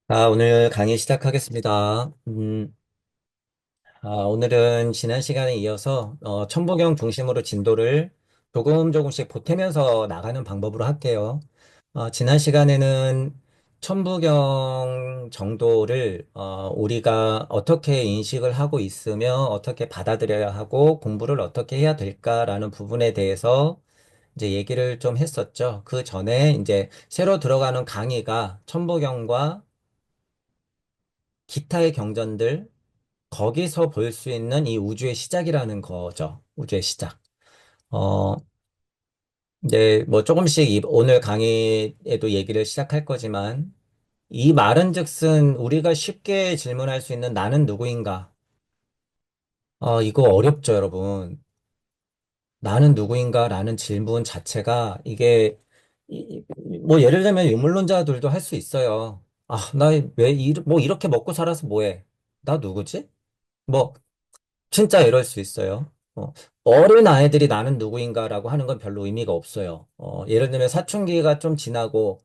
오늘 강의 시작하겠습니다. 오늘은 지난 시간에 이어서 천부경 중심으로 진도를 조금씩 보태면서 나가는 방법으로 할게요. 지난 시간에는 천부경 정도를 우리가 어떻게 인식을 하고 있으며 어떻게 받아들여야 하고 공부를 어떻게 해야 될까라는 부분에 대해서 이제 얘기를 좀 했었죠. 그 전에 이제 새로 들어가는 강의가 천부경과 기타의 경전들, 거기서 볼 수 있는 이 우주의 시작이라는 거죠. 우주의 시작. 어, 이제 뭐 조금씩 오늘 강의에도 얘기를 시작할 거지만, 이 말은즉슨 우리가 쉽게 질문할 수 있는 나는 누구인가? 이거 어렵죠, 여러분. 나는 누구인가라는 질문 자체가 이게 뭐 예를 들면 유물론자들도 할 수 있어요. 나 왜 뭐 이렇게 먹고 살아서 뭐해? 나 누구지? 뭐 진짜 이럴 수 있어요. 어린 아이들이 나는 누구인가라고 하는 건 별로 의미가 없어요. 예를 들면 사춘기가 좀 지나고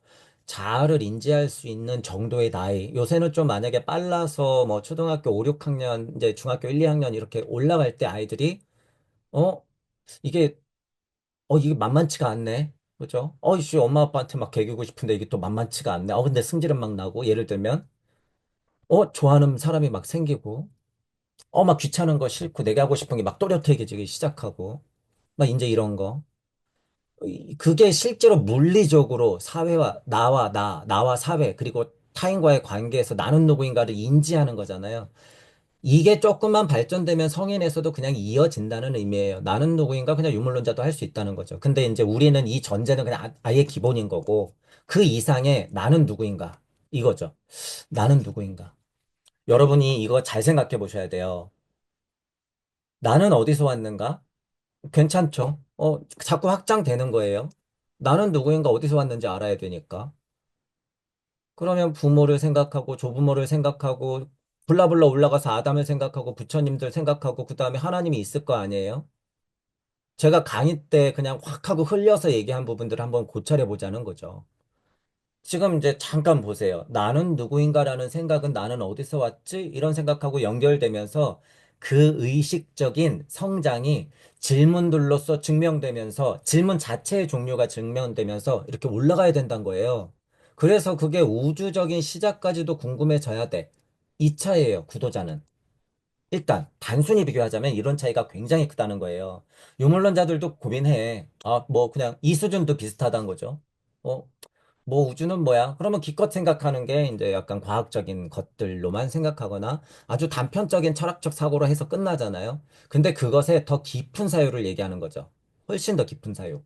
자아를 인지할 수 있는 정도의 나이. 요새는 좀 만약에 빨라서 뭐 초등학교 5, 6학년, 이제 중학교 1, 2학년 이렇게 올라갈 때 아이들이, 어, 이게, 이게 만만치가 않네. 그죠? 이씨, 엄마 아빠한테 막 개기고 싶은데 이게 또 만만치가 않네. 근데 승질은 막 나고, 예를 들면, 좋아하는 사람이 막 생기고, 막 귀찮은 거 싫고 내가 하고 싶은 게 막 또렷해지기 시작하고 막 이제 이런 거. 그게 실제로 물리적으로 사회와 나와 사회 그리고 타인과의 관계에서 나는 누구인가를 인지하는 거잖아요. 이게 조금만 발전되면 성인에서도 그냥 이어진다는 의미예요. 나는 누구인가 그냥 유물론자도 할 수 있다는 거죠. 근데 이제 우리는 이 전제는 그냥 아예 기본인 거고 그 이상의 나는 누구인가 이거죠. 나는 누구인가. 여러분이 이거 잘 생각해 보셔야 돼요. 나는 어디서 왔는가? 괜찮죠? 자꾸 확장되는 거예요. 나는 누구인가 어디서 왔는지 알아야 되니까. 그러면 부모를 생각하고 조부모를 생각하고 불라불라 올라가서 아담을 생각하고 부처님들 생각하고 그 다음에 하나님이 있을 거 아니에요? 제가 강의 때 그냥 확 하고 흘려서 얘기한 부분들을 한번 고찰해 보자는 거죠. 지금 이제 잠깐 보세요. 나는 누구인가라는 생각은 나는 어디서 왔지? 이런 생각하고 연결되면서 그 의식적인 성장이 질문들로서 증명되면서 질문 자체의 종류가 증명되면서 이렇게 올라가야 된다는 거예요. 그래서 그게 우주적인 시작까지도 궁금해져야 돼. 이 차이예요, 구도자는. 일단 단순히 비교하자면 이런 차이가 굉장히 크다는 거예요. 유물론자들도 고민해. 뭐 그냥 이 수준도 비슷하다는 거죠. 어, 뭐 우주는 뭐야? 그러면 기껏 생각하는 게 이제 약간 과학적인 것들로만 생각하거나 아주 단편적인 철학적 사고로 해서 끝나잖아요. 근데 그것에 더 깊은 사유를 얘기하는 거죠. 훨씬 더 깊은 사유.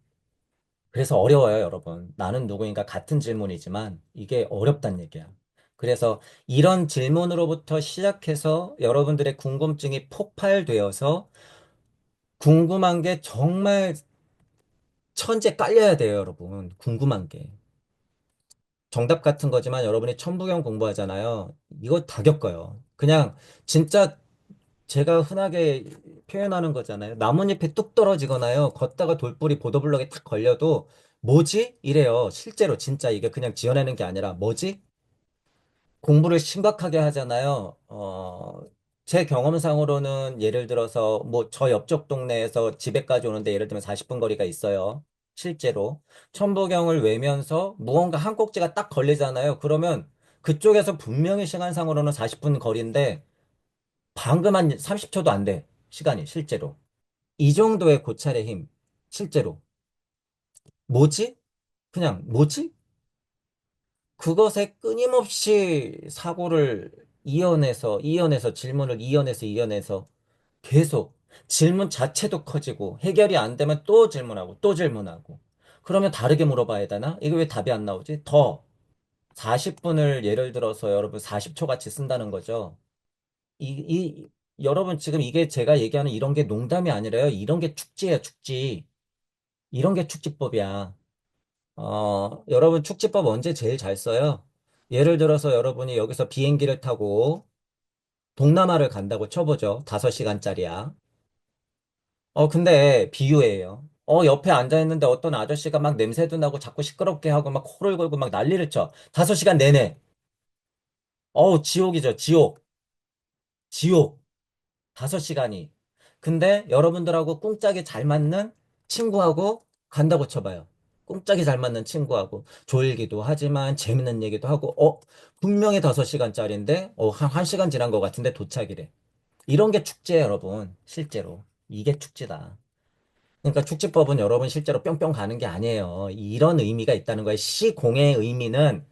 그래서 어려워요, 여러분. 나는 누구인가 같은 질문이지만 이게 어렵단 얘기야. 그래서 이런 질문으로부터 시작해서 여러분들의 궁금증이 폭발되어서 궁금한 게 정말 천재 깔려야 돼요, 여러분. 궁금한 게. 정답 같은 거지만 여러분이 천부경 공부하잖아요. 이거 다 겪어요. 그냥 진짜 제가 흔하게 표현하는 거잖아요. 나뭇잎이 뚝 떨어지거나요. 걷다가 돌뿌리 보도블럭에 탁 걸려도 뭐지? 이래요. 실제로 진짜 이게 그냥 지어내는 게 아니라 뭐지? 공부를 심각하게 하잖아요. 제 경험상으로는 예를 들어서 뭐 저 옆쪽 동네에서 집에까지 오는데 예를 들면 40분 거리가 있어요. 실제로. 천부경을 외면서 무언가 한 꼭지가 딱 걸리잖아요. 그러면 그쪽에서 분명히 시간상으로는 40분 거리인데 방금 한 30초도 안 돼. 시간이 실제로. 이 정도의 고찰의 힘. 실제로. 뭐지? 그냥 뭐지? 그것에 끊임없이 사고를 이어내서 질문을 이어내서 계속 질문 자체도 커지고 해결이 안 되면 또 질문하고 또 질문하고 그러면 다르게 물어봐야 되나? 이게 왜 답이 안 나오지? 더 40분을 예를 들어서 여러분 40초 같이 쓴다는 거죠. 여러분 지금 이게 제가 얘기하는 이런 게 농담이 아니라요. 이런 게 축지예요, 축지. 이런 게 축지법이야. 여러분 축지법 언제 제일 잘 써요? 예를 들어서 여러분이 여기서 비행기를 타고 동남아를 간다고 쳐보죠. 5시간짜리야. 근데 비유예요. 옆에 앉아있는데 어떤 아저씨가 막 냄새도 나고 자꾸 시끄럽게 하고 막 코를 골고 막 난리를 쳐. 5시간 내내. 어우, 지옥이죠, 지옥. 지옥. 5시간이. 근데 여러분들하고 꿍짝이 잘 맞는 친구하고 간다고 쳐봐요. 꿍짝이 잘 맞는 친구하고 졸기도 하지만 재밌는 얘기도 하고, 분명히 5시간짜리인데, 한 1시간 지난 것 같은데 도착이래. 이런 게 축제예요, 여러분. 실제로. 이게 축제다. 그러니까 축지법은 여러분 실제로 뿅뿅 가는 게 아니에요. 이런 의미가 있다는 거예요. 시공의 의미는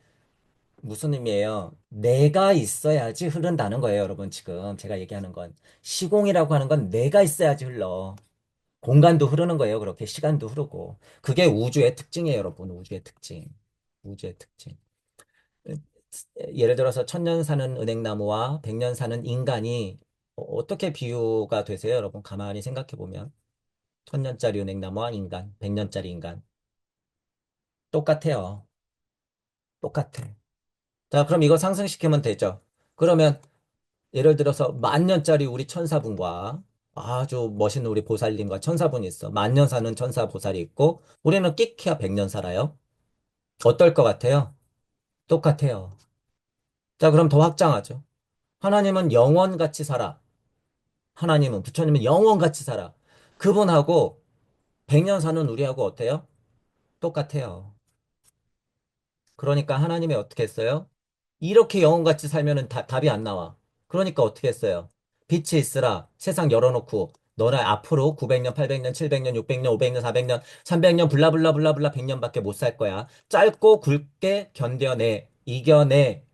무슨 의미예요? 내가 있어야지 흐른다는 거예요, 여러분. 지금 제가 얘기하는 건. 시공이라고 하는 건 내가 있어야지 흘러. 공간도 흐르는 거예요. 그렇게 시간도 흐르고. 그게 우주의 특징이에요, 여러분. 우주의 특징. 우주의 특징. 예를 들어서 1000년 사는 은행나무와 100년 사는 인간이 어떻게 비유가 되세요, 여러분? 가만히 생각해 보면. 1000년짜리 은행나무와 인간, 100년짜리 인간. 똑같아요. 똑같아. 자, 그럼 이거 상승시키면 되죠. 그러면 예를 들어서 10,000년짜리 우리 천사분과 아주 멋있는 우리 보살님과 천사분이 있어. 10,000년 사는 천사 보살이 있고 우리는 끼키야 100년 살아요. 어떨 것 같아요? 똑같아요. 자, 그럼 더 확장하죠. 하나님은 영원같이 살아. 하나님은 부처님은 영원같이 살아. 그분하고 100년 사는 우리하고 어때요? 똑같아요. 그러니까 하나님이 어떻게 했어요? 이렇게 영혼같이 살면은 답이 안 나와. 그러니까 어떻게 했어요? 빛이 있으라 세상 열어놓고 너네 앞으로 900년, 800년, 700년, 600년, 500년, 400년, 300년, 블라블라블라블라 100년밖에 못 살 거야. 짧고 굵게 견뎌내, 이겨내.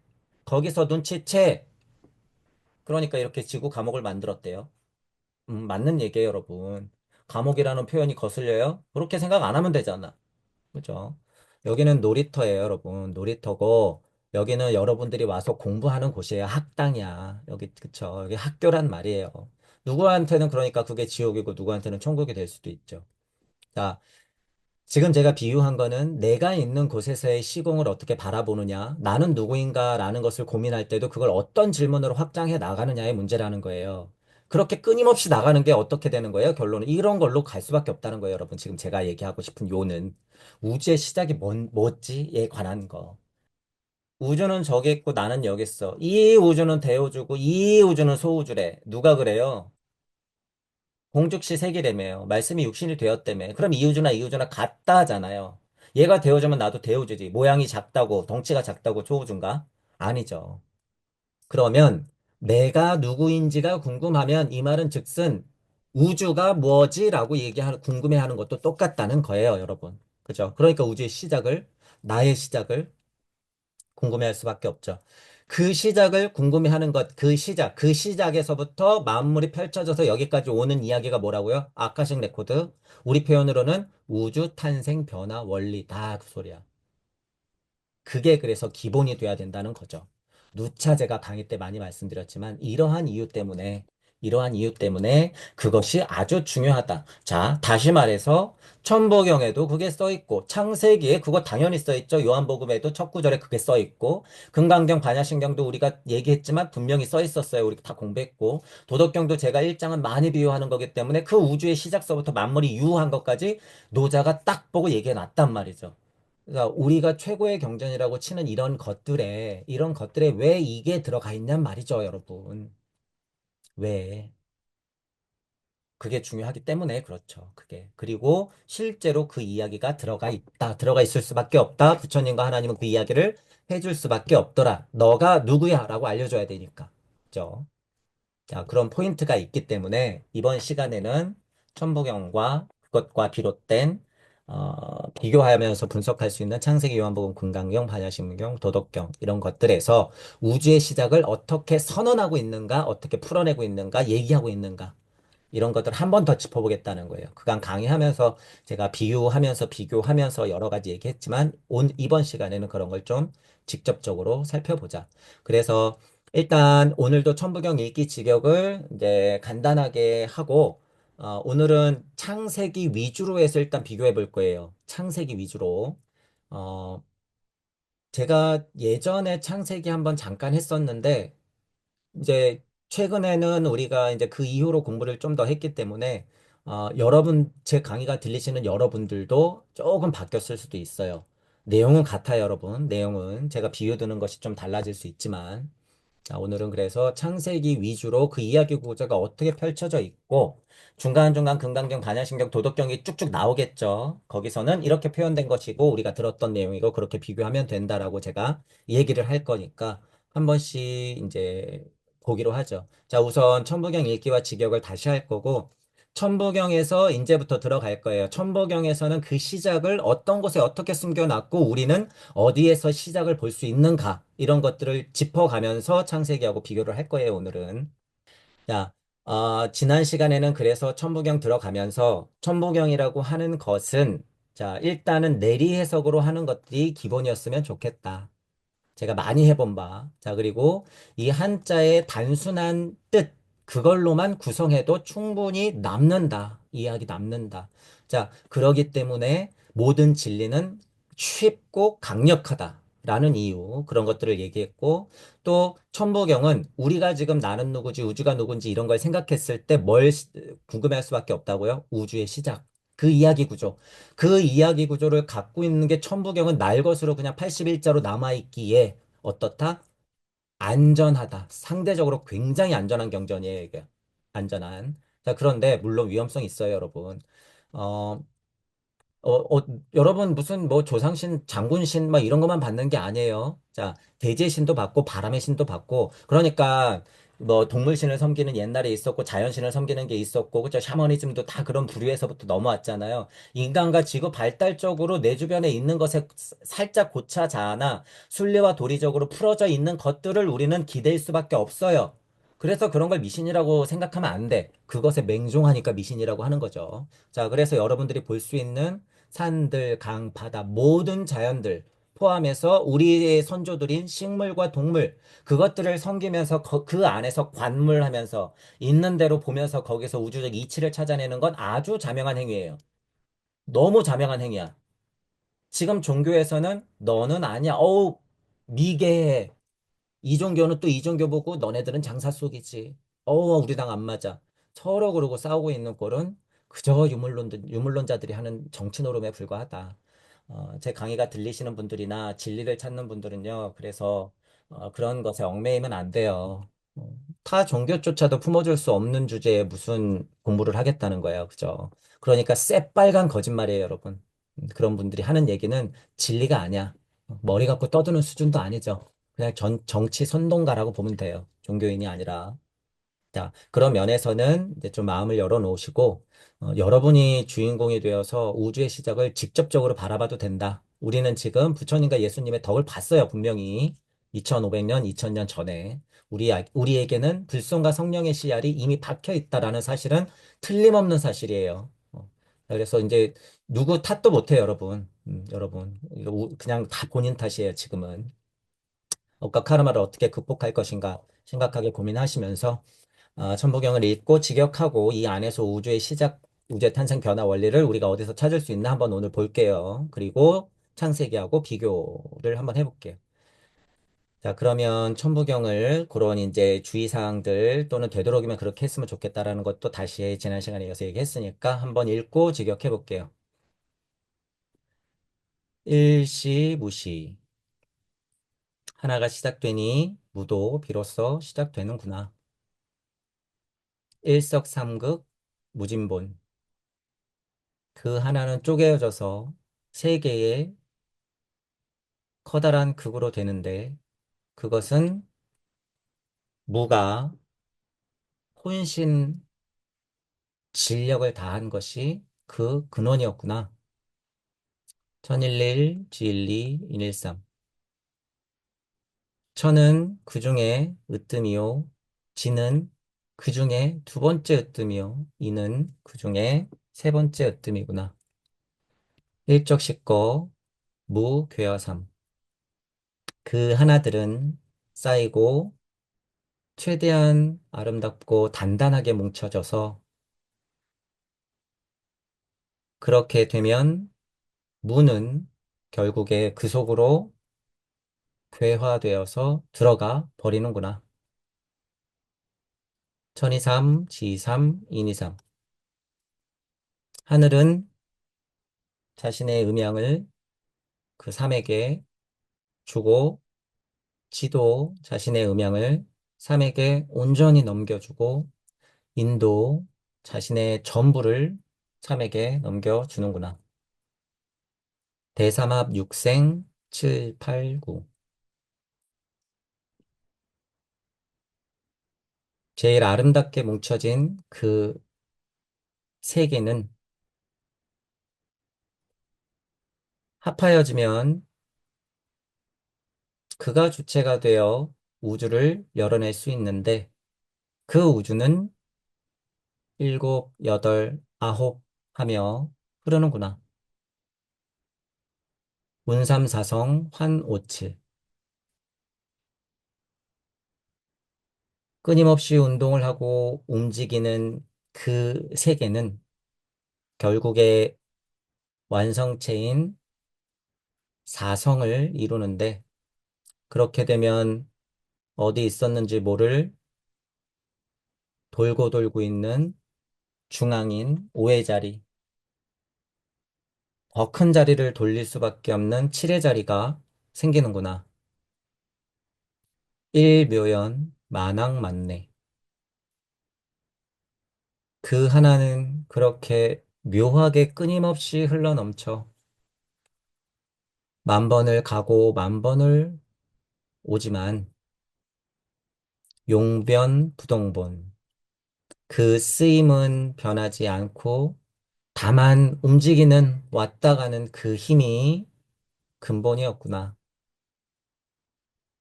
거기서 눈치채. 그러니까 이렇게 지구 감옥을 만들었대요. 맞는 얘기예요, 여러분. 감옥이라는 표현이 거슬려요? 그렇게 생각 안 하면 되잖아. 그죠? 여기는 놀이터예요, 여러분. 놀이터고, 여기는 여러분들이 와서 공부하는 곳이에요. 학당이야. 여기, 그쵸. 여기 학교란 말이에요. 누구한테는 그러니까 그게 지옥이고 누구한테는 천국이 될 수도 있죠. 자, 지금 제가 비유한 거는 내가 있는 곳에서의 시공을 어떻게 바라보느냐, 나는 누구인가라는 것을 고민할 때도 그걸 어떤 질문으로 확장해 나가느냐의 문제라는 거예요. 그렇게 끊임없이 나가는 게 어떻게 되는 거예요? 결론은 이런 걸로 갈 수밖에 없다는 거예요, 여러분. 지금 제가 얘기하고 싶은 요는 우주의 시작이 뭐지에 관한 거. 우주는 저기 있고 나는 여기 있어. 이 우주는 대우주고 이 우주는 소우주래. 누가 그래요? 공죽시 색이라며요. 말씀이 육신이 되었다며. 그럼 이우주나 이우주나 같다 하잖아요. 얘가 되어주면 나도 되어주지. 모양이 작다고, 덩치가 작다고 조우주인가? 아니죠. 그러면 내가 누구인지가 궁금하면 이 말은 즉슨 우주가 뭐지라고 궁금해하는 것도 똑같다는 거예요, 여러분. 그죠? 그러니까 우주의 시작을, 나의 시작을 궁금해할 수밖에 없죠. 그 시작을 궁금해하는 것, 그 시작에서부터 만물이 펼쳐져서 여기까지 오는 이야기가 뭐라고요? 아카식 레코드. 우리 표현으로는 우주 탄생 변화 원리다. 그 소리야. 그게 그래서 기본이 돼야 된다는 거죠. 누차 제가 강의 때 많이 말씀드렸지만 이러한 이유 때문에 그것이 아주 중요하다. 자, 다시 말해서 천부경에도 그게 써 있고 창세기에 그거 당연히 써 있죠. 요한복음에도 첫 구절에 그게 써 있고 금강경 반야신경도 우리가 얘기했지만 분명히 써 있었어요. 우리 다 공부했고 도덕경도 제가 1장은 많이 비유하는 거기 때문에 그 우주의 시작서부터 만물이 유한 것까지 노자가 딱 보고 얘기해 놨단 말이죠. 그러니까 우리가 최고의 경전이라고 치는 이런 것들에 왜 이게 들어가 있냔 말이죠, 여러분. 왜? 그게 중요하기 때문에 그렇죠. 그게. 그리고 실제로 그 이야기가 들어가 있다. 들어가 있을 수밖에 없다. 부처님과 하나님은 그 이야기를 해줄 수밖에 없더라. 너가 누구야? 라고 알려줘야 되니까. 그죠? 자, 그런 포인트가 있기 때문에 이번 시간에는 천부경과 그것과 비롯된 비교하면서 분석할 수 있는 창세기, 요한복음, 금강경, 반야신경, 도덕경 이런 것들에서 우주의 시작을 어떻게 선언하고 있는가, 어떻게 풀어내고 있는가, 얘기하고 있는가 이런 것들 한 번 더 짚어보겠다는 거예요. 그간 강의하면서 제가 비유하면서 비교하면서 여러 가지 얘기했지만 이번 시간에는 그런 걸 좀 직접적으로 살펴보자. 그래서 일단 오늘도 천부경 읽기 직역을 이제 간단하게 하고 오늘은 창세기 위주로 해서 일단 비교해 볼 거예요. 창세기 위주로. 어, 제가 예전에 창세기 한번 잠깐 했었는데 이제 최근에는 우리가 이제 그 이후로 공부를 좀 더 했기 때문에 여러분 제 강의가 들리시는 여러분들도 조금 바뀌었을 수도 있어요. 내용은 같아요, 여러분. 내용은 제가 비유 드는 것이 좀 달라질 수 있지만 자, 오늘은 그래서 창세기 위주로 그 이야기 구조가 어떻게 펼쳐져 있고, 중간중간 긍정경, 반야신경, 도덕경이 쭉쭉 나오겠죠. 거기서는 이렇게 표현된 것이고, 우리가 들었던 내용이고, 그렇게 비교하면 된다라고 제가 얘기를 할 거니까, 한 번씩 이제 보기로 하죠. 자, 우선 천부경 읽기와 직역을 다시 할 거고, 천부경에서 이제부터 들어갈 거예요. 천부경에서는 그 시작을 어떤 곳에 어떻게 숨겨놨고, 우리는 어디에서 시작을 볼 수 있는가 이런 것들을 짚어가면서 창세기하고 비교를 할 거예요, 오늘은. 자, 지난 시간에는 그래서 천부경 들어가면서 천부경이라고 하는 것은 자, 일단은 내리 해석으로 하는 것들이 기본이었으면 좋겠다. 제가 많이 해본 바. 자, 그리고 이 한자의 단순한 뜻, 그걸로만 구성해도 충분히 남는다. 이야기 남는다. 자, 그러기 때문에 모든 진리는 쉽고 강력하다. 라는 이유, 그런 것들을 얘기했고, 또, 천부경은 우리가 지금 나는 누구지, 우주가 누군지 이런 걸 생각했을 때 궁금해할 수밖에 없다고요? 우주의 시작. 그 이야기 구조. 그 이야기 구조를 갖고 있는 게 천부경은 날 것으로 그냥 81자로 남아있기에 어떻다? 안전하다. 상대적으로 굉장히 안전한 경전이에요, 이게. 안전한. 자, 그런데 물론 위험성이 있어요, 여러분. 어, 여러분 무슨 뭐 조상신, 장군신 막 이런 것만 받는 게 아니에요. 자, 대지의 신도 받고 바람의 신도 받고 그러니까 뭐 동물신을 섬기는 옛날에 있었고 자연신을 섬기는 게 있었고 그죠? 샤머니즘도 다 그런 부류에서부터 넘어왔잖아요. 인간과 지구 발달적으로 내 주변에 있는 것에 살짝 고차 자아나 순리와 도리적으로 풀어져 있는 것들을 우리는 기댈 수밖에 없어요. 그래서 그런 걸 미신이라고 생각하면 안 돼. 그것에 맹종하니까 미신이라고 하는 거죠. 자, 그래서 여러분들이 볼 수 있는 산들, 강, 바다, 모든 자연들 포함해서 우리의 선조들인 식물과 동물, 그것들을 섬기면서 그 안에서 관물하면서 있는 대로 보면서 거기서 우주적 이치를 찾아내는 건 아주 자명한 행위예요. 너무 자명한 행위야. 지금 종교에서는 너는 아니야. 어우, 미개해. 이 종교는 또 이 종교 보고 너네들은 장사 속이지. 우리랑 안 맞아. 서로 그러고 싸우고 있는 꼴은 그저 유물론자들이 하는 정치 노름에 불과하다. 제 강의가 들리시는 분들이나 진리를 찾는 분들은요. 그래서 그런 것에 얽매이면 안 돼요. 타 종교조차도 품어줄 수 없는 주제에 무슨 공부를 하겠다는 거예요. 그죠? 그러니까 새빨간 거짓말이에요, 여러분. 그런 분들이 하는 얘기는 진리가 아니야. 머리 갖고 떠드는 수준도 아니죠. 그냥 정치 선동가라고 보면 돼요. 종교인이 아니라. 자, 그런 면에서는 이제 좀 마음을 열어놓으시고, 여러분이 주인공이 되어서 우주의 시작을 직접적으로 바라봐도 된다. 우리는 지금 부처님과 예수님의 덕을 봤어요, 분명히. 2500년, 2000년 전에. 우리에게는 불성과 성령의 씨알이 이미 박혀 있다라는 사실은 틀림없는 사실이에요. 그래서 이제 누구 탓도 못해요, 여러분. 여러분. 이거 그냥 다 본인 탓이에요, 지금은. 억과 카르마를 어떻게 극복할 것인가 심각하게 고민하시면서 천부경을 읽고 직역하고 이 안에서 우주의 시작, 우주의 탄생 변화 원리를 우리가 어디서 찾을 수 있나 한번 오늘 볼게요. 그리고 창세기하고 비교를 한번 해볼게요. 자, 그러면 천부경을 그런 이제 주의사항들 또는 되도록이면 그렇게 했으면 좋겠다라는 것도 다시 지난 시간에 이어서 얘기했으니까 한번 읽고 직역해 볼게요. 일시 무시. 하나가 시작되니 무도 비로소 시작되는구나. 일석삼극 무진본. 그 하나는 쪼개져서 세 개의 커다란 극으로 되는데 그것은 무가 혼신 진력을 다한 것이 그 근원이었구나. 천일일, 지일리, 인일삼. 천은 그 중에 으뜸이요. 지는 그 중에 두 번째 으뜸이요. 이는 그 중에 세 번째 으뜸이구나. 일적식거 무괴화삼. 그 하나들은 쌓이고 최대한 아름답고 단단하게 뭉쳐져서 그렇게 되면 무는 결국에 그 속으로 괴화되어서 들어가 버리는구나. 천이삼, 지삼, 인이삼. 하늘은 자신의 음양을 그 삼에게 주고 지도 자신의 음양을 삼에게 온전히 넘겨주고 인도 자신의 전부를 삼에게 넘겨주는구나. 대삼합 육생 7, 8, 9. 제일 아름답게 뭉쳐진 그 세계는 합하여지면 그가 주체가 되어 우주를 열어낼 수 있는데 그 우주는 일곱, 여덟, 아홉 하며 흐르는구나. 운삼사성 환오칠. 끊임없이 운동을 하고 움직이는 그 세계는 결국에 완성체인 사성을 이루는데 그렇게 되면 어디 있었는지 모를 돌고 돌고 있는 중앙인 오의 자리, 더 큰 자리를 돌릴 수밖에 없는 칠의 자리가 생기는구나. 일묘연 만왕만내. 그 하나는 그렇게 묘하게 끊임없이 흘러넘쳐 만 번을 가고 만 번을 오지만 용변부동본. 그 쓰임은 변하지 않고 다만 움직이는 왔다 가는 그 힘이 근본이었구나.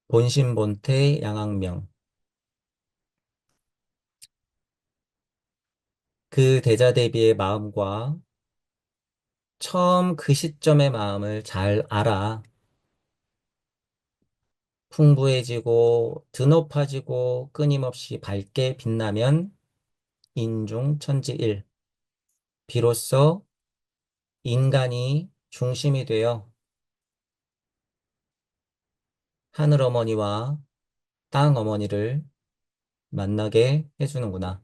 본심본태 양악명. 그 대자대비의 마음과 처음 그 시점의 마음을 잘 알아 풍부해지고 드높아지고 끊임없이 밝게 빛나면 인중천지일. 비로소 인간이 중심이 되어 하늘어머니와 땅어머니를 만나게 해주는구나.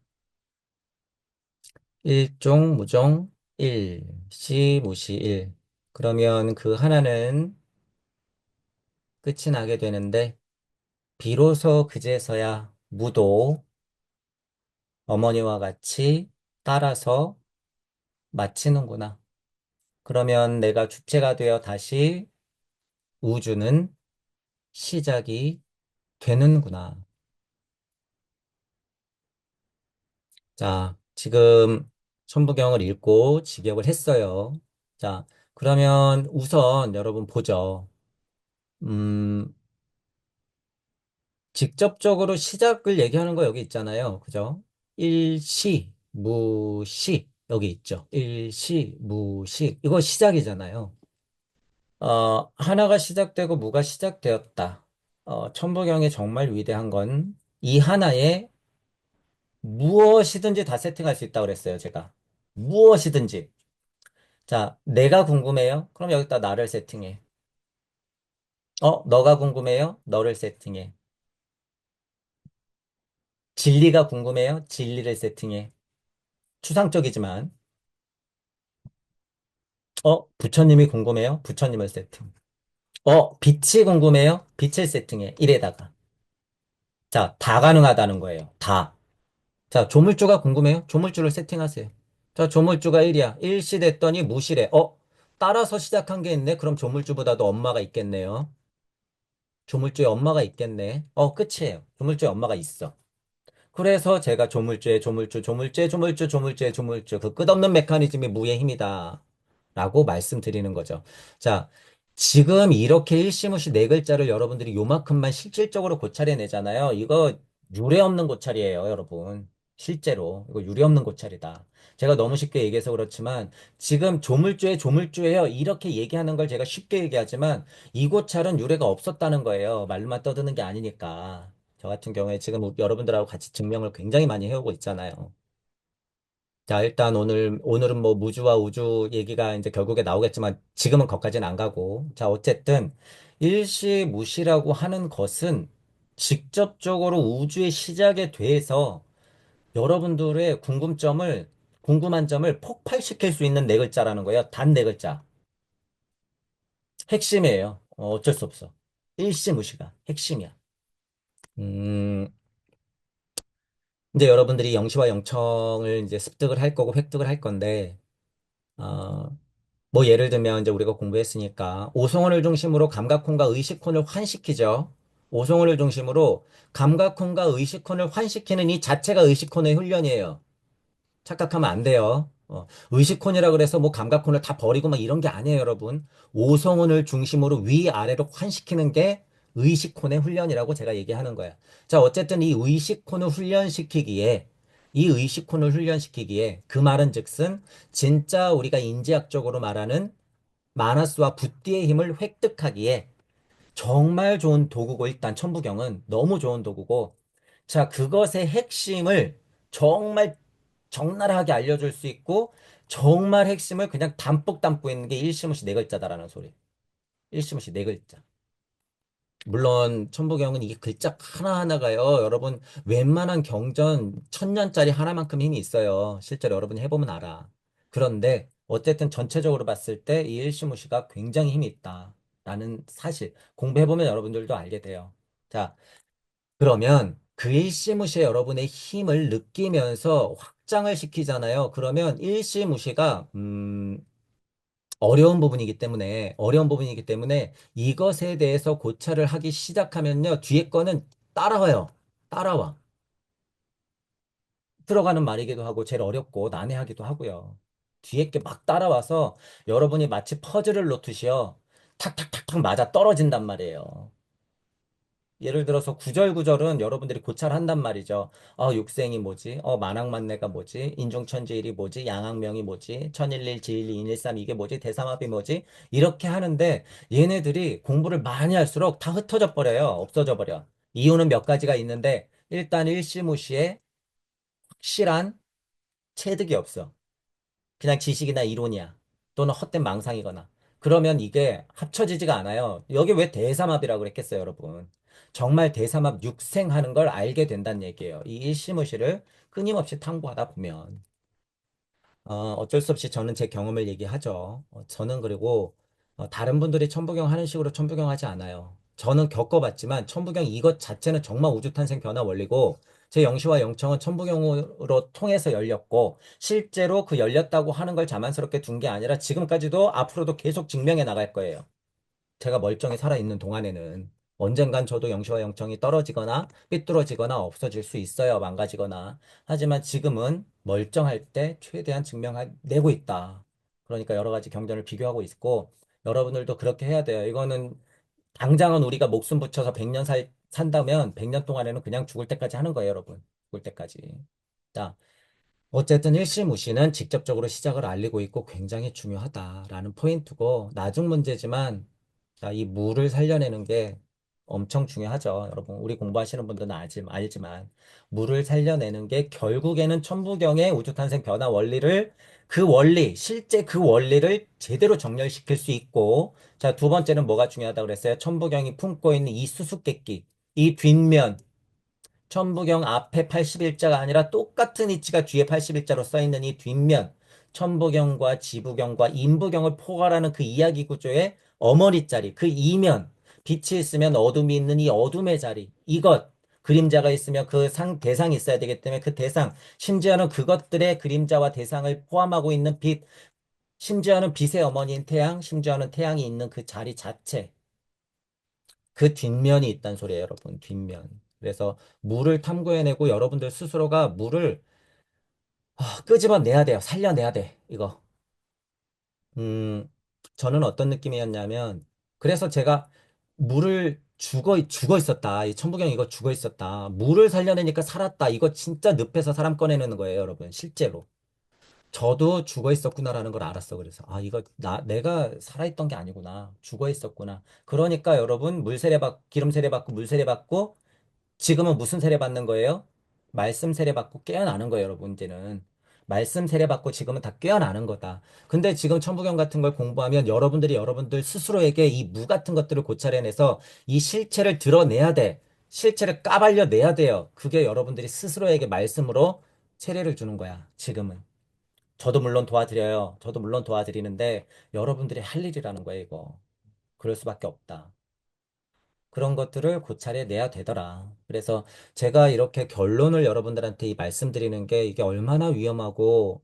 일종무종 일시무시일. 그러면 그 하나는 끝이 나게 되는데 비로소 그제서야 무도 어머니와 같이 따라서 마치는구나. 그러면 내가 주체가 되어 다시 우주는 시작이 되는구나. 자, 지금 천부경을 읽고 직역을 했어요. 자, 그러면 우선 여러분 보죠. 음, 직접적으로 시작을 얘기하는 거 여기 있잖아요. 그죠? 일시, 무시, 여기 있죠. 일시, 무시. 이거 시작이잖아요. 하나가 시작되고 무가 시작되었다. 천부경이 정말 위대한 건 이 하나에 무엇이든지 다 세팅할 수 있다고 그랬어요, 제가. 무엇이든지. 자, 내가 궁금해요? 그럼 여기다 나를 세팅해. 너가 궁금해요? 너를 세팅해. 진리가 궁금해요? 진리를 세팅해. 추상적이지만. 부처님이 궁금해요? 부처님을 세팅. 빛이 궁금해요? 빛을 세팅해. 이래다가. 자, 다 가능하다는 거예요. 다. 자, 조물주가 궁금해요? 조물주를 세팅하세요. 자, 조물주가 1이야. 일시 됐더니 무시래. 따라서 시작한 게 있네? 그럼 조물주보다도 엄마가 있겠네요. 조물주의 엄마가 있겠네. 끝이에요. 조물주의 엄마가 있어. 그래서 제가 조물주, 그 끝없는 메커니즘이 무의 힘이다. 라고 말씀드리는 거죠. 자, 지금 이렇게 일시무시 네 글자를 여러분들이 요만큼만 실질적으로 고찰해내잖아요. 이거 유례 없는 고찰이에요, 여러분. 실제로. 이거 유례 없는 고찰이다. 제가 너무 쉽게 얘기해서 그렇지만 지금 조물주예요. 이렇게 얘기하는 걸 제가 쉽게 얘기하지만 이 고찰은 유례가 없었다는 거예요. 말로만 떠드는 게 아니니까. 저 같은 경우에 지금 여러분들하고 같이 증명을 굉장히 많이 해오고 있잖아요. 자, 일단 오늘은 뭐 무주와 우주 얘기가 이제 결국에 나오겠지만 지금은 거기까지는 안 가고. 자, 어쨌든 일시무시라고 하는 것은 직접적으로 우주의 시작에 대해서 여러분들의 궁금한 점을 폭발시킬 수 있는 네 글자라는 거예요. 단 네 글자. 핵심이에요. 어쩔 수 없어. 일시무시가 핵심이야. 음, 이제 여러분들이 영시와 영청을 이제 습득을 할 거고 획득을 할 건데, 어, 뭐 예를 들면 이제 우리가 공부했으니까 오송원을 중심으로 감각혼과 의식혼을 환시키죠. 오송원을 중심으로 감각혼과 의식혼을 환시키는 이 자체가 의식혼의 훈련이에요. 착각하면 안 돼요. 의식혼이라 그래서 뭐 감각혼을 다 버리고 막 이런 게 아니에요, 여러분. 오성혼을 중심으로 위아래로 환시키는 게 의식혼의 훈련이라고 제가 얘기하는 거예요. 자, 어쨌든 이 의식혼을 훈련시키기에 그 말은 즉슨 진짜 우리가 인지학적으로 말하는 마나스와 붓디의 힘을 획득하기에 정말 좋은 도구고 일단 천부경은 너무 좋은 도구고 자, 그것의 핵심을 정말 적나라하게 알려줄 수 있고 정말 핵심을 그냥 담뿍 담고 있는 게 일시무시 네 글자다라는 소리. 일시무시 네 글자. 물론 천부경은 이게 글자 하나하나가요. 여러분 웬만한 경전 1000년짜리 하나만큼 힘이 있어요. 실제로 여러분이 해보면 알아. 그런데 어쨌든 전체적으로 봤을 때 이 일시무시가 굉장히 힘이 있다라는 사실 공부해보면 여러분들도 알게 돼요. 자, 그러면 그 일시무시에 여러분의 힘을 느끼면서 확장을 시키잖아요. 그러면 일시무시가 어려운 부분이기 때문에 이것에 대해서 고찰을 하기 시작하면요. 뒤에 거는 따라와요. 따라와. 들어가는 말이기도 하고 제일 어렵고 난해하기도 하고요. 뒤에 게 막 따라와서 여러분이 마치 퍼즐을 놓듯이요. 탁탁탁탁 맞아 떨어진단 말이에요. 예를 들어서 구절구절은 여러분들이 고찰한단 말이죠. 육생이 뭐지? 만학만내가 뭐지? 인중천지일이 뭐지? 양학명이 뭐지? 천일일, 지일이, 인일삼 이게 뭐지? 대삼합이 뭐지? 이렇게 하는데 얘네들이 공부를 많이 할수록 다 흩어져 버려요. 없어져 버려. 이유는 몇 가지가 있는데 일단 일시무시에 확실한 체득이 없어. 그냥 지식이나 이론이야. 또는 헛된 망상이거나. 그러면 이게 합쳐지지가 않아요. 여기 왜 대삼합이라고 그랬겠어요, 여러분. 정말 대삼합 육생하는 걸 알게 된다는 얘기예요. 이 일시무시를 끊임없이 탐구하다 보면. 어쩔 수 없이 저는 제 경험을 얘기하죠. 저는 그리고 다른 분들이 천부경 하는 식으로 천부경 하지 않아요. 저는 겪어봤지만 천부경 이것 자체는 정말 우주탄생 변화 원리고 제 영시와 영청은 천부경으로 통해서 열렸고 실제로 그 열렸다고 하는 걸 자만스럽게 둔 게 아니라 지금까지도 앞으로도 계속 증명해 나갈 거예요. 제가 멀쩡히 살아있는 동안에는 언젠간 저도 영시와 영청이 떨어지거나 삐뚤어지거나 없어질 수 있어요. 망가지거나. 하지만 지금은 멀쩡할 때 최대한 증명해내고 있다. 그러니까 여러 가지 경전을 비교하고 있고 여러분들도 그렇게 해야 돼요. 이거는 당장은 우리가 목숨 붙여서 100년 산다면 100년 동안에는 그냥 죽을 때까지 하는 거예요, 여러분. 죽을 때까지. 자, 어쨌든 일시무시는 직접적으로 시작을 알리고 있고 굉장히 중요하다라는 포인트고 나중 문제지만 자, 이 물을 살려내는 게 엄청 중요하죠. 여러분, 우리 공부하시는 분들은 알지만 물을 살려내는 게 결국에는 천부경의 우주탄생 변화 원리를 실제 그 원리를 제대로 정렬시킬 수 있고 자, 두 번째는 뭐가 중요하다고 그랬어요? 천부경이 품고 있는 이 수수께끼, 이 뒷면 천부경 앞에 81자가 아니라 똑같은 위치가 뒤에 81자로 써 있는 이 뒷면, 천부경과 지부경과 인부경을 포괄하는 그 이야기 구조의 어머니 자리, 그 이면, 빛이 있으면 어둠이 있는 이 어둠의 자리, 이것, 그림자가 있으면 그 대상이 있어야 되기 때문에 그 대상, 심지어는 그것들의 그림자와 대상을 포함하고 있는 빛, 심지어는 빛의 어머니인 태양, 심지어는 태양이 있는 그 자리 자체, 그 뒷면이 있다는 소리예요, 여러분. 뒷면. 그래서 물을 탐구해내고 여러분들 스스로가 물을 끄집어내야 돼요. 살려내야 돼. 이거. 음, 저는 어떤 느낌이었냐면 그래서 제가 물을 죽어 있었다. 이 천부경 이거 죽어 있었다. 물을 살려내니까 살았다. 이거 진짜 늪에서 사람 꺼내는 거예요, 여러분. 실제로. 저도 죽어 있었구나라는 걸 알았어. 그래서 이거 내가 살아있던 게 아니구나. 죽어 있었구나. 그러니까 여러분 기름 세례 받고 물 세례 받고 지금은 무슨 세례 받는 거예요? 말씀 세례 받고 깨어나는 거예요, 여러분, 이제는. 말씀 세례 받고 지금은 다 깨어나는 거다. 근데 지금 천부경 같은 걸 공부하면 여러분들이 여러분들 스스로에게 이 무 같은 것들을 고찰해내서 이 실체를 드러내야 돼. 실체를 까발려내야 돼요. 그게 여러분들이 스스로에게 말씀으로 세례를 주는 거야, 지금은. 저도 물론 도와드려요. 저도 물론 도와드리는데 여러분들이 할 일이라는 거예요, 이거. 그럴 수밖에 없다. 그런 것들을 고찰해 내야 되더라. 그래서 제가 이렇게 결론을 여러분들한테 이 말씀드리는 게 이게 얼마나 위험하고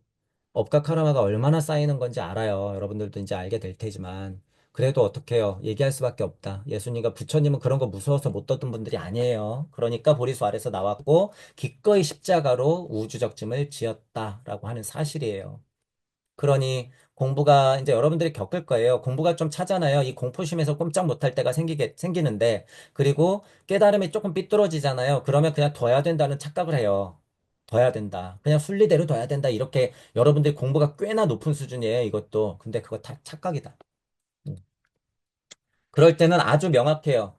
업가카르마가 얼마나 쌓이는 건지 알아요. 여러분들도 이제 알게 될 테지만. 그래도 어떡해요. 얘기할 수밖에 없다. 예수님과 부처님은 그런 거 무서워서 못 떴던 분들이 아니에요. 그러니까 보리수 아래서 나왔고 기꺼이 십자가로 우주적 짐을 지었다라고 하는 사실이에요. 그러니 공부가 이제 여러분들이 겪을 거예요. 공부가 좀 차잖아요. 이 공포심에서 꼼짝 못할 때가 생기는데, 그리고 깨달음이 조금 삐뚤어지잖아요. 그러면 그냥 둬야 된다는 착각을 해요. 둬야 된다. 그냥 순리대로 둬야 된다. 이렇게 여러분들이 공부가 꽤나 높은 수준이에요. 이것도. 근데 그거 다 착각이다. 음. 그럴 때는 아주 명확해요.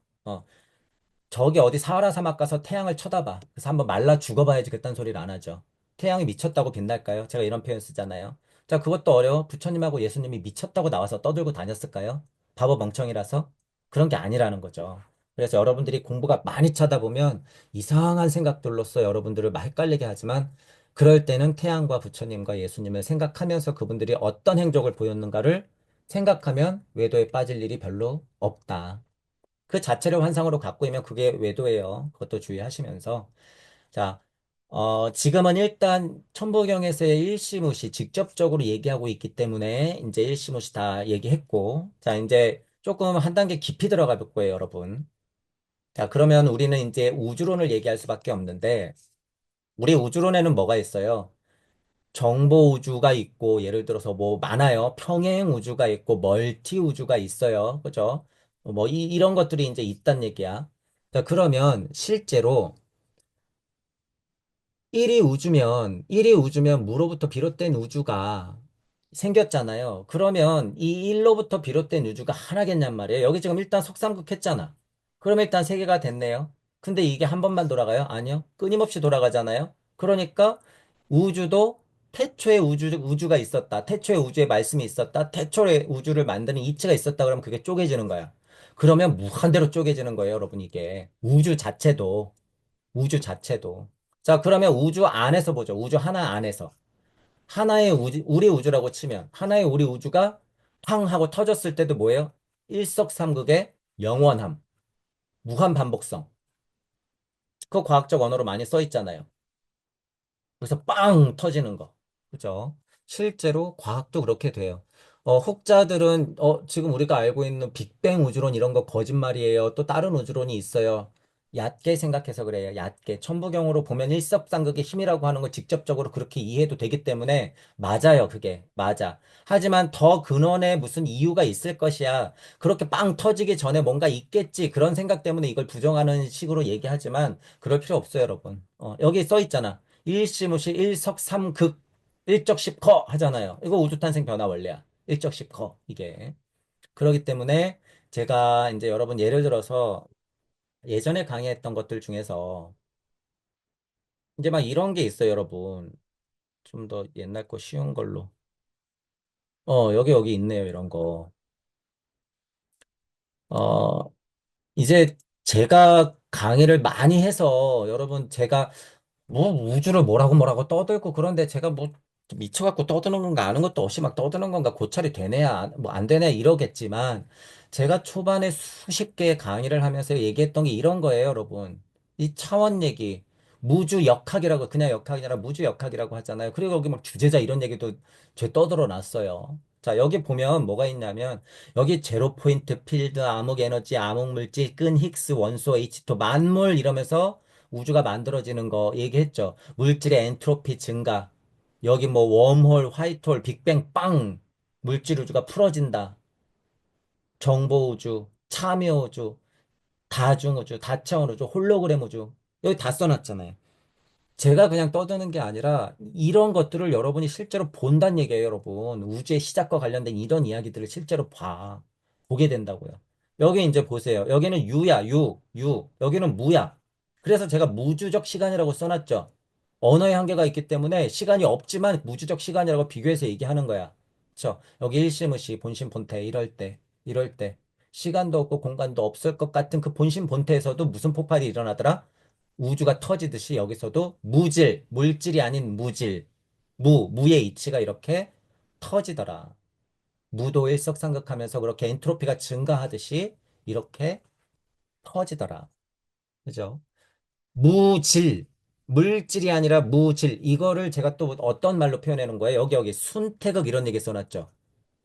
저기 어디 사하라 사막 가서 태양을 쳐다봐. 그래서 한번 말라 죽어봐야지 그딴 소리를 안 하죠. 태양이 미쳤다고 빛날까요? 제가 이런 표현 쓰잖아요. 자, 그것도 어려워. 부처님하고 예수님이 미쳤다고 나와서 떠들고 다녔을까요? 바보 멍청이라서? 그런 게 아니라는 거죠. 그래서 여러분들이 공부가 많이 차다 보면 이상한 생각들로서 여러분들을 막 헷갈리게 하지만 그럴 때는 태양과 부처님과 예수님을 생각하면서 그분들이 어떤 행적을 보였는가를 생각하면 외도에 빠질 일이 별로 없다. 그 자체를 환상으로 갖고 있면 그게 외도예요. 그것도 주의하시면서. 자, 지금은 일단 천부경에서의 일시무시 직접적으로 얘기하고 있기 때문에 이제 일시무시 다 얘기했고, 자, 이제 조금 한 단계 깊이 들어가 볼 거예요, 여러분. 자, 그러면 우리는 이제 우주론을 얘기할 수밖에 없는데, 우리 우주론에는 뭐가 있어요? 정보 우주가 있고, 예를 들어서 뭐 많아요. 평행 우주가 있고, 멀티 우주가 있어요. 그죠? 뭐, 이런 것들이 이제 있단 얘기야. 자, 그러면 실제로 1이 우주면 무로부터 비롯된 우주가 생겼잖아요. 그러면 이 1로부터 비롯된 우주가 하나겠냔 말이에요. 여기 지금 일단 속삼국 했잖아. 그러면 일단 세 개가 됐네요. 근데 이게 한 번만 돌아가요? 아니요. 끊임없이 돌아가잖아요. 그러니까 우주도 태초에 우주가 있었다. 태초에 우주의 말씀이 있었다. 태초에 우주를 만드는 이치가 있었다. 그러면 그게 쪼개지는 거야. 그러면 무한대로 쪼개지는 거예요, 여러분, 이게. 우주 자체도. 자, 그러면 우주 안에서 보죠. 우주 하나 안에서. 하나의 우주, 우리 우주라고 치면, 하나의 우리 우주가 팡 하고 터졌을 때도 뭐예요? 일석삼극의 영원함, 무한 반복성. 그 과학적 언어로 많이 써 있잖아요. 그래서 빵 터지는 거. 그죠? 실제로 과학도 그렇게 돼요. 혹자들은, 지금 우리가 알고 있는 빅뱅 우주론 이런 거 거짓말이에요. 또 다른 우주론이 있어요. 얕게 생각해서 그래요. 얕게. 천부경으로 보면 일석삼극의 힘이라고 하는 걸 직접적으로 그렇게 이해해도 되기 때문에 맞아요. 그게. 맞아. 하지만 더 근원에 무슨 이유가 있을 것이야. 그렇게 빵 터지기 전에 뭔가 있겠지. 그런 생각 때문에 이걸 부정하는 식으로 얘기하지만 그럴 필요 없어요, 여러분. 여기 써 있잖아. 일시무시 일석삼극 일적십커 하잖아요. 이거 우주탄생 변화 원리야. 일적십커 이게. 그렇기 때문에 제가 이제 여러분 예를 들어서 예전에 강의했던 것들 중에서 이제 막 이런 게 있어요, 여러분. 좀 더 옛날 거 쉬운 걸로. 여기 있네요, 이런 거. 어, 이제 제가 강의를 많이 해서 여러분 제가 뭐 우주를 뭐라고 떠들고 그런데 제가 뭐 미쳐갖고 떠드는 건가 아는 것도 없이 막 떠드는 건가 고찰이 되네야 뭐 안 되네 이러겠지만 제가 초반에 수십 개의 강의를 하면서 얘기했던 게 이런 거예요, 여러분. 이 차원 얘기. 무주 역학이라고 그냥 역학이 아니라 무주 역학이라고 하잖아요. 그리고 여기 막 주제자 이런 얘기도 제 떠들어 놨어요. 자, 여기 보면 뭐가 있냐면 여기 제로 포인트 필드, 암흑 에너지, 암흑 물질, 끈 힉스, 원소, H2 만물 이러면서 우주가 만들어지는 거 얘기했죠. 물질의 엔트로피 증가. 여기 뭐 웜홀, 화이트홀, 빅뱅 빵. 물질 우주가 풀어진다. 정보 우주, 참여 우주, 다중 우주, 다차원 우주, 홀로그램 우주. 여기 다 써놨잖아요. 제가 그냥 떠드는 게 아니라 이런 것들을 여러분이 실제로 본다는 얘기예요, 여러분. 우주의 시작과 관련된 이런 이야기들을 실제로 보게 된다고요. 여기 이제 보세요. 여기는 유야, 유. 여기는 무야. 그래서 제가 무주적 시간이라고 써놨죠. 언어의 한계가 있기 때문에 시간이 없지만 무주적 시간이라고 비교해서 얘기하는 거야. 그쵸? 여기 일시무시, 본심, 본태, 이럴 때. 시간도 없고 공간도 없을 것 같은 그 본심, 본태에서도 무슨 폭발이 일어나더라? 우주가 터지듯이 여기서도 물질이 아닌 무의 이치가 이렇게 터지더라. 무도 일석삼극하면서 그렇게 엔트로피가 증가하듯이 이렇게 터지더라. 그죠? 무질, 물질이 아니라 무질. 이거를 제가 또 어떤 말로 표현하는 거예요? 여기 순태극 이런 얘기 써놨죠.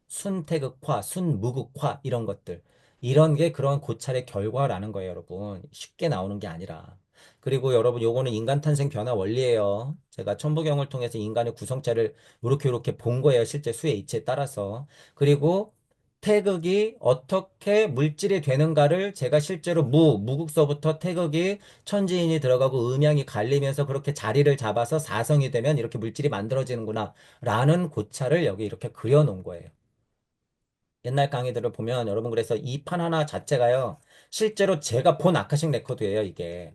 순태극화, 순무극화 이런 것들. 이런 게 그런 고찰의 결과라는 거예요, 여러분. 쉽게 나오는 게 아니라. 그리고 여러분, 요거는 인간 탄생 변화 원리예요. 제가 천부경을 통해서 인간의 구성체를 요렇게 본 거예요. 실제 수의 이치에 따라서. 그리고 태극이 어떻게 물질이 되는가를 제가 실제로 무국서부터 태극이 천지인이 들어가고 음양이 갈리면서 그렇게 자리를 잡아서 사성이 되면 이렇게 물질이 만들어지는구나 라는 고찰을 여기 이렇게 그려놓은 거예요. 옛날 강의들을 보면 여러분 그래서 이 판 하나 자체가요. 실제로 제가 본 아카식 레코드예요, 이게.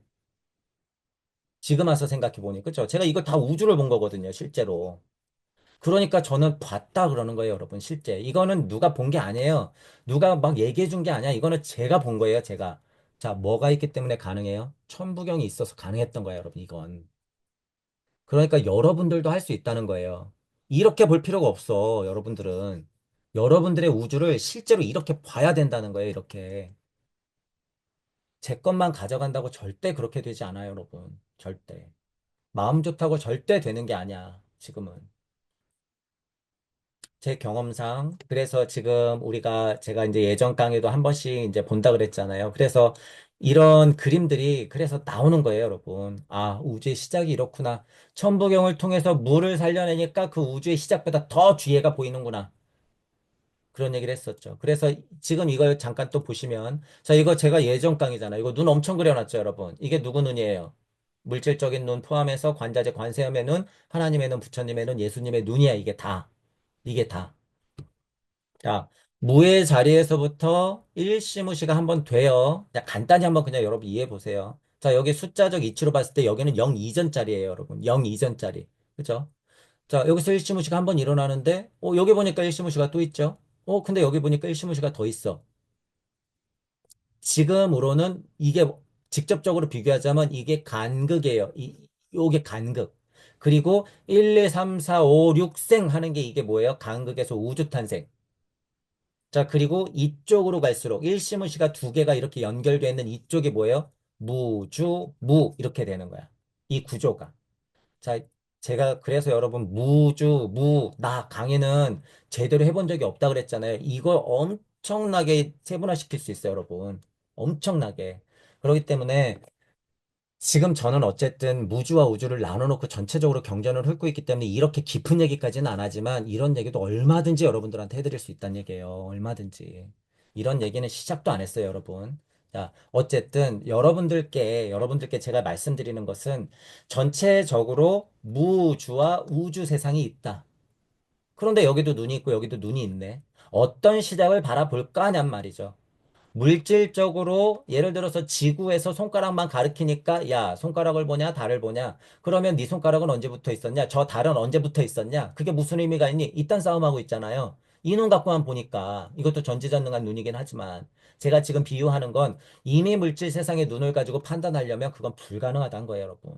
지금 와서 생각해 보니 그죠? 제가 이걸 다 우주를 본 거거든요, 실제로. 그러니까 저는 봤다 그러는 거예요, 여러분. 실제. 이거는 누가 본 게 아니에요. 누가 막 얘기해 준 게 아니야. 이거는 제가 본 거예요, 제가. 자, 뭐가 있기 때문에 가능해요? 천부경이 있어서 가능했던 거예요, 여러분. 이건. 그러니까 여러분들도 할 수 있다는 거예요. 이렇게 볼 필요가 없어, 여러분들은. 여러분들의 우주를 실제로 이렇게 봐야 된다는 거예요, 이렇게. 제 것만 가져간다고 절대 그렇게 되지 않아요, 여러분. 절대. 마음 좋다고 절대 되는 게 아니야, 지금은. 제 경험상. 그래서 지금 제가 이제 예전 강의도 한 번씩 이제 본다 그랬잖아요. 그래서 이런 그림들이 그래서 나오는 거예요, 여러분. 아, 우주의 시작이 이렇구나. 천부경을 통해서 물을 살려내니까 그 우주의 시작보다 더 뒤에가 보이는구나. 그런 얘기를 했었죠. 그래서 지금 이걸 잠깐 또 보시면, 자, 이거 제가 예전 강의잖아요. 이거 눈 엄청 그려놨죠, 여러분. 이게 누구 눈이에요? 물질적인 눈 포함해서 관자재, 관세음의 눈, 하나님의 눈, 부처님의 눈, 예수님의 눈이야, 이게 다. 이게 다. 자, 무의 자리에서부터 일시무시가 한번 돼요. 자, 간단히 한번 그냥 여러분 이해해 보세요. 자, 여기 숫자적 이치로 봤을 때 여기는 0 이전짜리예요, 여러분. 0 이전짜리. 그죠? 자, 여기서 일시무시가 한번 일어나는데, 여기 보니까 일시무시가 또 있죠? 근데 여기 보니까 일시무시가 더 있어. 지금으로는 이게 직접적으로 비교하자면 이게 간극이에요. 요게 간극. 그리고 1, 2, 3, 4, 5, 6생 하는 게 이게 뭐예요? 간극에서 우주 탄생. 자, 그리고 이쪽으로 갈수록 일시무시가 두 개가 이렇게 연결되어 있는 이쪽이 뭐예요? 무주, 무 이렇게 되는 거야. 이 구조가. 자, 제가 그래서 여러분 무주, 나 강의는 제대로 해본 적이 없다 그랬잖아요. 이걸 엄청나게 세분화시킬 수 있어요, 여러분. 엄청나게. 그렇기 때문에 지금 저는 어쨌든 무주와 우주를 나눠놓고 전체적으로 경전을 훑고 있기 때문에 이렇게 깊은 얘기까지는 안 하지만 이런 얘기도 얼마든지 여러분들한테 해드릴 수 있다는 얘기예요. 얼마든지. 이런 얘기는 시작도 안 했어요, 여러분. 자, 어쨌든 여러분들께 제가 말씀드리는 것은 전체적으로 무주와 우주 세상이 있다. 그런데 여기도 눈이 있고 여기도 눈이 있네. 어떤 시작을 바라볼까 하냔 말이죠. 물질적으로 예를 들어서 지구에서 손가락만 가리키니까 야, 손가락을 보냐, 달을 보냐? 그러면 네 손가락은 언제 붙어 있었냐? 저 달은 언제 붙어 있었냐? 그게 무슨 의미가 있니? 이딴 싸움하고 있잖아요. 이 눈 갖고만 보니까 이것도 전지전능한 눈이긴 하지만 제가 지금 비유하는 건 이미 물질 세상의 눈을 가지고 판단하려면 그건 불가능하다는 거예요, 여러분.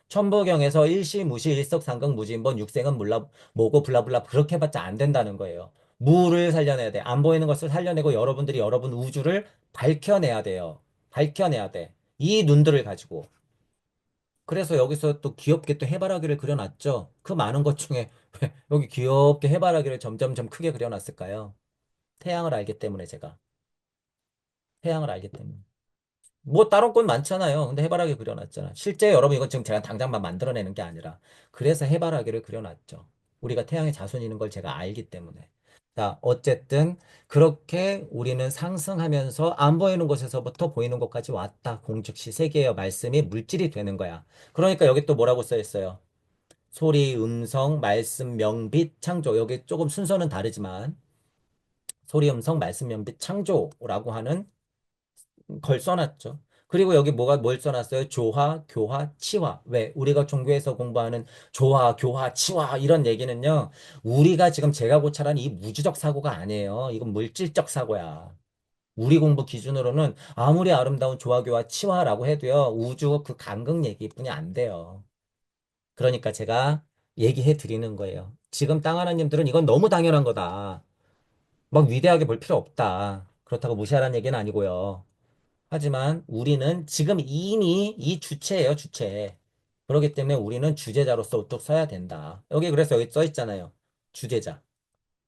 천부경에서 일시무시 일석삼극 무진본 육생은 몰라 뭐고 블라블라 그렇게 해봤자 안 된다는 거예요. 무를 살려내야 돼. 안 보이는 것을 살려내고 여러분들이 여러분 우주를 밝혀내야 돼요. 밝혀내야 돼. 이 눈들을 가지고. 그래서 여기서 또 귀엽게 또 해바라기를 그려놨죠. 그 많은 것 중에 왜 여기 귀엽게 해바라기를 점점점 크게 그려놨을까요? 태양을 알기 때문에 제가. 태양을 알기 때문에. 뭐 다른 건 많잖아요. 근데 해바라기 그려놨잖아. 실제 여러분 이건 지금 제가 당장만 만들어내는 게 아니라 그래서 해바라기를 그려놨죠. 우리가 태양의 자손이는 걸 제가 알기 때문에. 자, 어쨌든 그렇게 우리는 상승하면서 안 보이는 곳에서부터 보이는 곳까지 왔다. 공즉시 세계의 말씀이 물질이 되는 거야. 그러니까 여기 또 뭐라고 써 있어요? 소리, 음성, 말씀, 명빛, 창조. 여기 조금 순서는 다르지만 소리, 음성, 말씀, 명빛, 창조라고 하는 걸 써놨죠. 그리고 여기 뭘 써놨어요? 조화, 교화, 치화. 왜? 우리가 종교에서 공부하는 조화, 교화, 치화 이런 얘기는요. 우리가 지금 제가 고찰한 이 무주적 사고가 아니에요. 이건 물질적 사고야. 우리 공부 기준으로는 아무리 아름다운 조화, 교화, 치화라고 해도요. 우주 그 간극 얘기뿐이 안 돼요. 그러니까 제가 얘기해 드리는 거예요. 지금 땅 하나님들은 이건 너무 당연한 거다. 막 위대하게 볼 필요 없다. 그렇다고 무시하라는 얘기는 아니고요. 하지만 우리는 지금 이미 이 주체예요, 주체. 그렇기 때문에 우리는 주제자로서 우뚝 서야 된다. 그래서 여기 써 있잖아요. 주제자.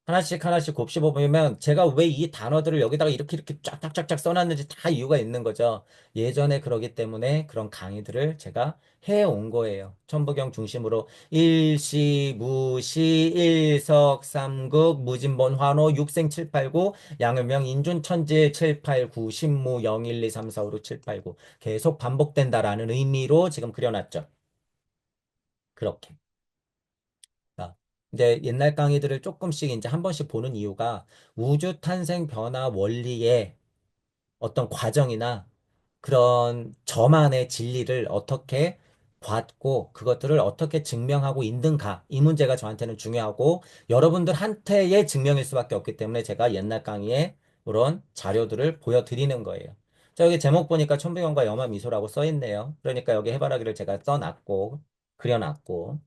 하나씩 하나씩 곱씹어 보면 제가 왜 이 단어들을 여기다가 이렇게 쫙쫙쫙쫙 써놨는지 다 이유가 있는 거죠. 예전에 그러기 때문에 그런 강의들을 제가 해온 거예요. 천부경 중심으로 일시, 무시, 일석, 삼국, 무진본, 환호, 육생, 칠팔구, 양을명, 인준, 천지, 칠팔구, 신무, 영, 일, 이, 삼, 사, 오, 육, 칠, 팔, 구 계속 반복된다라는 의미로 지금 그려놨죠. 그렇게. 아, 이제 옛날 강의들을 조금씩 이제 한 번씩 보는 이유가 우주 탄생 변화 원리의 어떤 과정이나 그런 저만의 진리를 어떻게 봤고 그것들을 어떻게 증명하고 있는가 이 문제가 저한테는 중요하고 여러분들한테의 증명일 수밖에 없기 때문에 제가 옛날 강의에 그런 자료들을 보여드리는 거예요. 자, 여기 제목 보니까 천부경과 염화미소라고 써 있네요. 그러니까 여기 해바라기를 제가 써놨고 그려놨고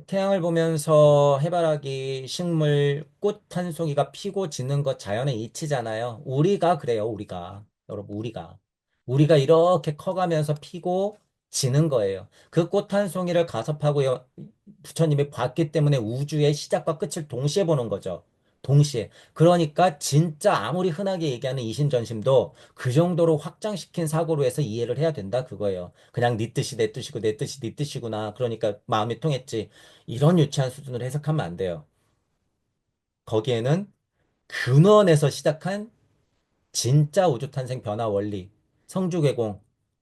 태양을 보면서 해바라기, 식물, 꽃 한 송이가 피고 지는 것 자연의 이치잖아요. 우리가 그래요, 우리가. 여러분, 우리가. 우리가 이렇게 커가면서 피고 지는 거예요. 그 꽃 한 송이를 가섭하고 부처님이 봤기 때문에 우주의 시작과 끝을 동시에 보는 거죠. 동시에. 그러니까 진짜 아무리 흔하게 얘기하는 이신전심도 그 정도로 확장시킨 사고로 해서 이해를 해야 된다 그거예요. 그냥 네 뜻이 내 뜻이고 내 뜻이 네 뜻이구나. 그러니까 마음이 통했지. 이런 유치한 수준으로 해석하면 안 돼요. 거기에는 근원에서 시작한 진짜 우주 탄생 변화 원리, 성주개공,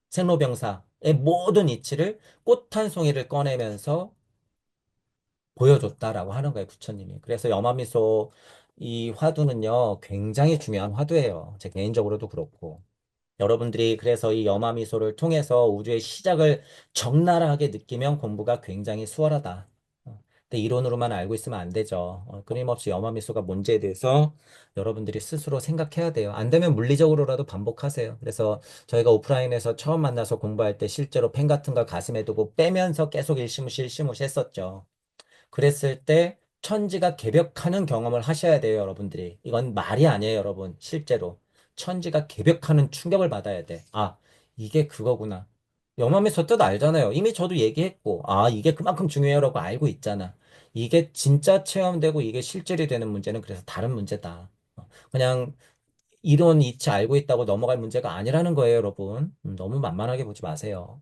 생로병사의 모든 이치를 꽃 한 송이를 꺼내면서 보여줬다라고 하는 거예요, 부처님이. 그래서 염화미소 이 화두는요, 굉장히 중요한 화두예요. 제 개인적으로도 그렇고. 여러분들이 그래서 이 염화미소를 통해서 우주의 시작을 적나라하게 느끼면 공부가 굉장히 수월하다. 근데 이론으로만 알고 있으면 안 되죠. 끊임없이 염화미소가 뭔지에 대해서 여러분들이 스스로 생각해야 돼요. 안 되면 물리적으로라도 반복하세요. 그래서 저희가 오프라인에서 처음 만나서 공부할 때 실제로 펜 같은 걸 가슴에 두고 빼면서 계속 일시무시 일시무시 했었죠. 그랬을 때 천지가 개벽하는 경험을 하셔야 돼요, 여러분들이. 이건 말이 아니에요, 여러분. 실제로. 천지가 개벽하는 충격을 받아야 돼. 아, 이게 그거구나. 영감에서 뜻 알잖아요. 이미 저도 얘기했고, 아, 이게 그만큼 중요해요라고 알고 있잖아. 이게 진짜 체험되고 이게 실질이 되는 문제는 그래서 다른 문제다. 그냥 이론 이치 알고 있다고 넘어갈 문제가 아니라는 거예요, 여러분. 너무 만만하게 보지 마세요.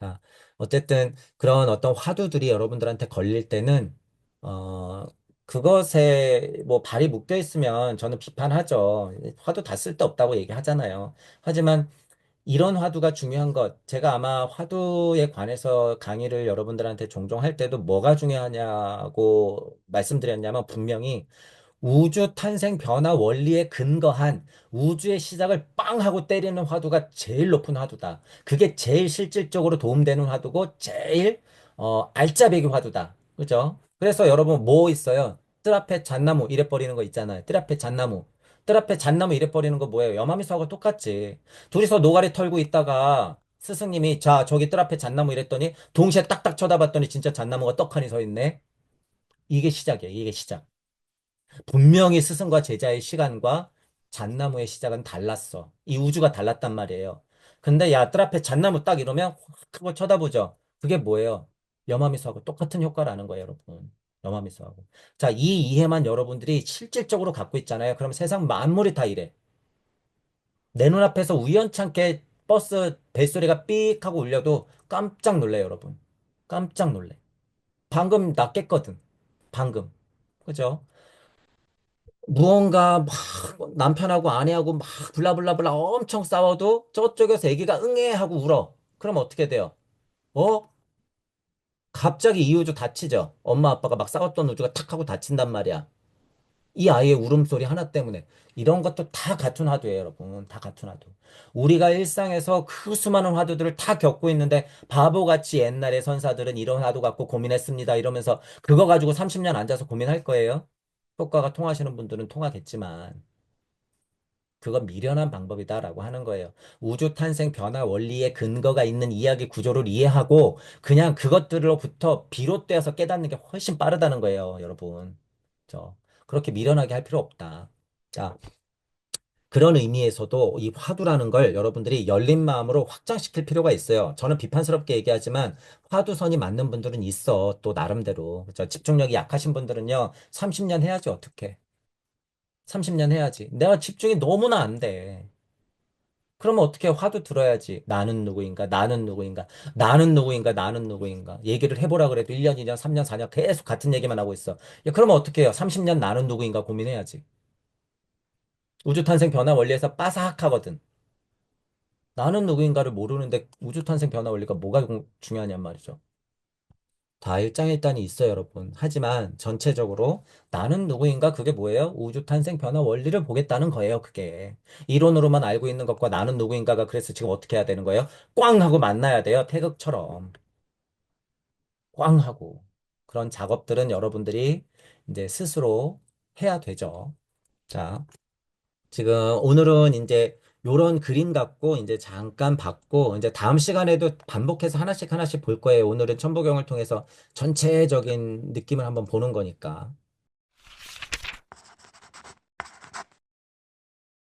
아, 어쨌든 그런 어떤 화두들이 여러분들한테 걸릴 때는 그것에 뭐 발이 묶여 있으면 저는 비판하죠. 화두 다 쓸데없다고 얘기하잖아요. 하지만 이런 화두가 중요한 것, 제가 아마 화두에 관해서 강의를 여러분들한테 종종 할 때도 뭐가 중요하냐고 말씀드렸냐면 분명히 우주 탄생 변화 원리에 근거한 우주의 시작을 빵 하고 때리는 화두가 제일 높은 화두다. 그게 제일 실질적으로 도움되는 화두고 제일 알짜배기 화두다. 그죠? 그래서 여러분 뭐 있어요? 뜰 앞에 잣나무 이래 버리는 거 있잖아요. 뜰 앞에 잣나무. 뜰 앞에 잣나무 이래 버리는 거 뭐예요? 염화미소하고 똑같지. 둘이서 노가리 털고 있다가 스승님이 자 저기 뜰 앞에 잣나무 이랬더니 동시에 딱딱 쳐다봤더니 진짜 잣나무가 떡하니 서 있네. 이게 시작이에요. 이게 시작. 분명히 스승과 제자의 시간과 잣나무의 시작은 달랐어. 이 우주가 달랐단 말이에요. 근데 야, 뜰 앞에 잣나무 딱 이러면 확 하고 쳐다보죠. 그게 뭐예요? 염화미소하고 똑같은 효과라는 거예요, 여러분. 염화미소하고. 자, 이 이해만 여러분들이 실질적으로 갖고 있잖아요. 그럼 세상 만물이 다 이래. 내 눈앞에서 우연찮게 버스 벨소리가 삑 하고 울려도 깜짝 놀래요, 여러분. 깜짝 놀래. 방금 나 깼거든. 방금. 그죠? 무언가 막 남편하고 아내하고 막 블라블라블라 엄청 싸워도 저쪽에서 애기가 응애 하고 울어. 그럼 어떻게 돼요? 어? 갑자기 이 우주 다치죠. 엄마 아빠가 막 싸웠던 우주가 탁 하고 다친단 말이야. 이 아이의 울음소리 하나 때문에. 이런 것도 다 같은 화두예요, 여러분. 다 같은 화두. 우리가 일상에서 그 수많은 화두들을 다 겪고 있는데 바보같이 옛날에 선사들은 이런 화두 갖고 고민했습니다. 이러면서 그거 가지고 30년 앉아서 고민할 거예요. 효과가 통하시는 분들은 통하겠지만. 그건 미련한 방법이다라고 하는 거예요. 우주 탄생 변화 원리에 근거가 있는 이야기 구조를 이해하고 그냥 그것들로부터 비롯되어서 깨닫는 게 훨씬 빠르다는 거예요, 여러분. 그렇게 미련하게 할 필요 없다. 자, 그런 의미에서도 이 화두라는 걸 여러분들이 열린 마음으로 확장시킬 필요가 있어요. 저는 비판스럽게 얘기하지만 화두선이 맞는 분들은 있어. 또 나름대로. 그죠? 집중력이 약하신 분들은요, 30년 해야지, 어떻게. 30년 해야지. 내가 집중이 너무나 안 돼. 그러면 어떻게 화두 들어야지. 나는 누구인가, 나는 누구인가, 나는 누구인가, 나는 누구인가. 얘기를 해보라 그래도 1년, 2년, 3년, 4년 계속 같은 얘기만 하고 있어. 야, 그러면 어떻게 해요? 30년 나는 누구인가 고민해야지. 우주탄생 변화 원리에서 빠삭하거든. 나는 누구인가를 모르는데 우주탄생 변화 원리가 뭐가 중요하냔 말이죠. 다 일장일단이 있어요, 여러분. 하지만 전체적으로 나는 누구인가 그게 뭐예요? 우주탄생 변화 원리를 보겠다는 거예요, 그게. 이론으로만 알고 있는 것과 나는 누구인가가 그래서 지금 어떻게 해야 되는 거예요? 꽝 하고 만나야 돼요, 태극처럼. 꽝 하고. 그런 작업들은 여러분들이 이제 스스로 해야 되죠. 자. 지금 오늘은 이제 요런 그림 갖고 이제 잠깐 봤고 이제 다음 시간에도 반복해서 하나씩 하나씩 볼 거예요. 오늘은 천부경을 통해서 전체적인 느낌을 한번 보는 거니까.